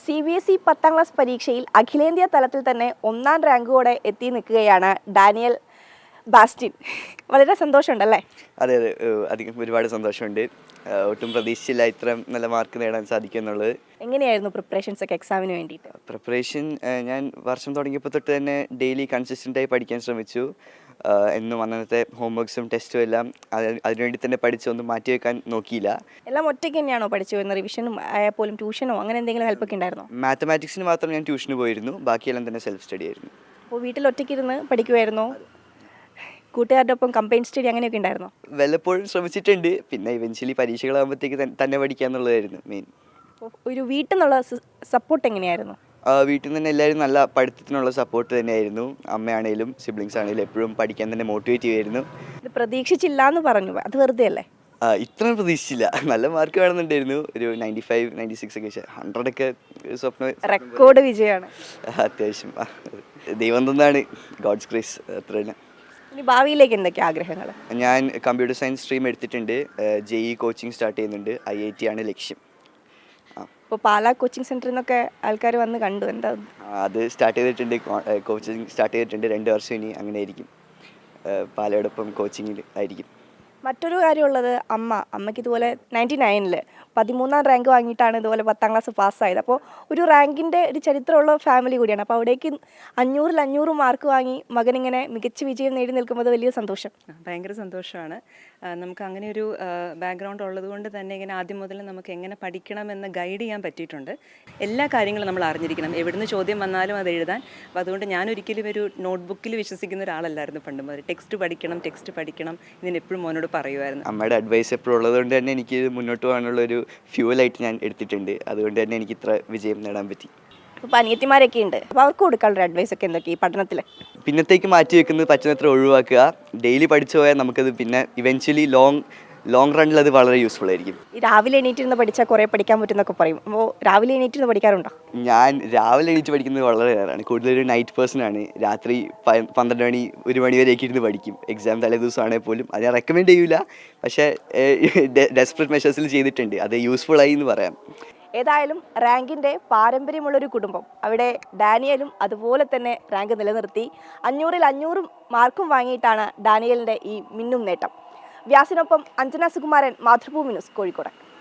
CBSE 10ാം class പരീക്ഷയിൽ അഖിലേന്ത്യാ തലത്തിൽ തന്നെ ഒന്നാം റാങ്കോടെ എത്തി നിൽക്കുകയാണ് ഡാനിയൽ ബാസ്റ്റിൻ. വളരെ സന്തോഷമുണ്ടല്ലേ? അതെ അതെ, അധികം ഒരുപാട് സന്തോഷമുണ്ട്. ഒട്ടും പ്രതീക്ഷിച്ചില്ല ഇത്ര നല്ല മാർക്ക് നേടാൻ സാധിക്കും എന്നുള്ളത്. എങ്ങനെയായിരുന്നു പ്രിപ്പറേഷൻസ് ഒക്കെ എക്സാമിന് വേണ്ടിയിട്ട്? പ്രിപ്പറേഷൻ ഞാൻ വർഷം തുടങ്ങിയപ്പോൾ തൊട്ട് തന്നെ ഡെയിലി കൺസിസ്റ്റൻ്റായി പഠിക്കാൻ ശ്രമിച്ചു. എന്നും അന്നത്തെ ഹോംവർക്സും ടെസ്റ്റും എല്ലാം അതിനുവേണ്ടി തന്നെ പഠിച്ചൊന്നും മാറ്റി വെക്കാൻ നോക്കിയില്ല. എല്ലാം ഒറ്റയ്ക്ക് തന്നെയാണോ പഠിച്ചു വരുന്നത്? റിവിഷനും ആയാൽ പോലും ട്യൂഷനോ അങ്ങനെ എന്തെങ്കിലും ഹെൽപ്പ് ഒക്കെ ഉണ്ടായിരുന്നോ? മാത്തമാറ്റിക്സിന് മാത്രം ഞാൻ ട്യൂഷന് പോയിരുന്നു, ബാക്കിയെല്ലാം തന്നെ സെൽഫ് സ്റ്റഡി ആയിരുന്നു. അപ്പോൾ വീട്ടിൽ ഒറ്റയ്ക്കിരുന്ന് പഠിക്കുമായിരുന്നോ? കൂട്ടുകാരുടെ ഒപ്പം കമ്പൈൻ സ്റ്റഡി അങ്ങനെയൊക്കെ ഉണ്ടായിരുന്നോ? വല്ലപ്പോഴും ശ്രമിച്ചിട്ടുണ്ട്. പിന്നെ ഇവൻച്വലി പരീക്ഷകളാകുമ്പോഴത്തേക്ക് തന്നെ പഠിക്കുക എന്നുള്ളതായിരുന്നു മെയിൻ. ഒരു വീട്ടിൽ നിന്നുള്ള സപ്പോർട്ട് എങ്ങനെയായിരുന്നു? വീട്ടിൽ നിന്ന് തന്നെ എല്ലാവരും നല്ല പഠിത്തത്തിനുള്ള സപ്പോർട്ട് തന്നെയായിരുന്നു. അമ്മയാണേലും സിബ്ലിങ്സ് ആണെങ്കിലും എപ്പോഴും പഠിക്കാൻ തന്നെ മോട്ടിവേറ്റ് ചെയ്യുമായിരുന്നു. ഇത് പ്രതീക്ഷിച്ചില്ല എന്ന് പറഞ്ഞു, അത് വെറുതെ അല്ലേ? ഇത്രയും പ്രതീക്ഷിച്ചില്ല. നല്ല മാർക്ക് വേണമെന്നുണ്ടായിരുന്നു. ഒരു 95, 96 ഒക്കെ, 100 ഒക്കെ സ്വപ്നം. റെക്കോർഡ് വിജയമാണ്. അത്യാവശ്യം ദൈവം തന്നാണ്, ഗോഡ്സ് ഗ്രേസ്, അത്ര തന്നെ. ഇനി ഭാവിയിലേക്ക് എന്തൊക്കെ ആഗ്രഹങ്ങൾ? ഞാൻ കമ്പ്യൂട്ടർ സയൻസ് സ്ട്രീം എടുത്തിട്ടുണ്ട്. JEE കോച്ചിങ് സ്റ്റാർട്ട് ചെയ്യുന്നുണ്ട്. IIT ആണ് ലക്ഷ്യം. ഇപ്പോൾ പാലാ കോച്ചിങ് സെൻറ്ററിൽ നിന്നൊക്കെ ആൾക്കാർ വന്ന് കണ്ടു, എന്താ? അത് സ്റ്റാർട്ട് ചെയ്തിട്ടുണ്ട്, കോച്ചിങ് സ്റ്റാർട്ട് ചെയ്തിട്ടുണ്ട്. 2 വർഷം ഇനി അങ്ങനെ ആയിരിക്കും, പാലയോടൊപ്പം കോച്ചിങ്ങിൽ ആയിരിക്കും. മറ്റൊരു കാര്യമുള്ളത്, അമ്മയ്ക്ക് ഇതുപോലെ 99-ൽ 13ാം റാങ്ക് വാങ്ങിയിട്ടാണ് ഇതുപോലെ 10ാം ക്ലാസ് പാസ്സായത്. അപ്പോൾ ഒരു റാങ്കിൻ്റെ ഒരു ചരിത്രമുള്ള ഫാമിലി കൂടിയാണ്. അപ്പോൾ അവിടേക്ക് 500-ൽ 500 മാർക്ക് വാങ്ങി മകനിങ്ങനെ മികച്ച വിജയം നേടി നിൽക്കുമ്പോൾ അത് വലിയ സന്തോഷം. ഭയങ്കര സന്തോഷമാണ്. നമുക്ക് അങ്ങനെ ഒരു ബാക്ക്ഗ്രൗണ്ട് ഉള്ളത് കൊണ്ട് തന്നെ ഇങ്ങനെ ആദ്യം മുതൽ നമുക്ക് എങ്ങനെ പഠിക്കണമെന്ന് ഗൈഡ് ചെയ്യാൻ പറ്റിയിട്ടുണ്ട്. എല്ലാ കാര്യങ്ങളും നമ്മൾ അറിഞ്ഞിരിക്കണം, എവിടുന്ന് ചോദ്യം വന്നാലും അത് എഴുതാൻ. അപ്പോൾ അതുകൊണ്ട് ഞാനൊരിക്കലും ഒരു നോട്ട്ബുക്കിൽ വിശ്വസിക്കുന്ന ഒരാളല്ലായിരുന്നു പണ്ട് മുതൽ. ടെക്സ്റ്റ് പഠിക്കണം ഇതിനെപ്പോഴും മോനോട് പറയുമായിരുന്നു. അമ്മയുടെ അഡ്വൈസ് എപ്പോഴും ഉള്ളതുകൊണ്ട് തന്നെ എനിക്ക് മുന്നോട്ട് പോകാനുള്ളൊരു ഫ്യൂവലായിട്ട് ഞാൻ എടുത്തിട്ടുണ്ട്. അതുകൊണ്ട് തന്നെ എനിക്ക് ഇത്ര വിജയം നേടാൻ പറ്റി. അപ്പോൾ അനിയത്തിമാരൊക്കെ ഉണ്ട്, അപ്പോൾ അവർക്ക് കൊടുക്കാനുള്ള അഡ്വൈസ് ഒക്കെ എന്തൊക്കെ ഈ പഠനത്തിൽ? പിന്നത്തേക്ക് മാറ്റി വെക്കുന്നത് പറ്റുന്നത്ര ഒഴിവാക്കുക. ഡെയിലി പഠിച്ചു പോയാൽ നമുക്കത് പിന്നെ ഇവൻച്വലി ലോങ് റണ്ണിൽ അത് വളരെ യൂസ്ഫുൾ ആയിരിക്കും. ഈ രാവിലെ എണീറ്റിരുന്ന് പഠിച്ചാൽ കുറേ പഠിക്കാൻ പറ്റുമെന്നൊക്കെ പറയും. അപ്പോൾ രാവിലെ എണീറ്റിരുന്ന് പഠിക്കാറുണ്ടോ? ഞാൻ രാവിലെ എണീറ്റ് പഠിക്കുന്നത് വളരെ റെയറാണ്. കൂടുതലൊരു നൈറ്റ് പേഴ്സൺ ആണ്. രാത്രി 12 മണി 1 മണി വരെയൊക്കെ ഇരുന്ന് പഠിക്കും. എക്സാം തലേ ദിവസമാണെങ്കിൽ പോലും അത് ഞാൻ റെക്കമെൻഡ് ചെയ്യില്ല. പക്ഷേ ഡെസ്പറേറ്റ് മെഷേഴ്സിൽ ചെയ്തിട്ടുണ്ട്, അത് യൂസ്ഫുൾ ആയി എന്ന് പറയാം. ഏതായാലും റാങ്കിൻ്റെ പാരമ്പര്യമുള്ളൊരു കുടുംബം. അവിടെ ഡാനിയലും അതുപോലെ തന്നെ റാങ്ക് നിലനിർത്തി 500-ൽ 500 മാർക്കും വാങ്ങിയിട്ടാണ് ഡാനിയലിൻ്റെ ഈ മിന്നും നേട്ടം. വ്യാസിനൊപ്പം അഞ്ജന സുകുമാരൻ, മാതൃഭൂമി ന്യൂസ്, കോഴിക്കോട്.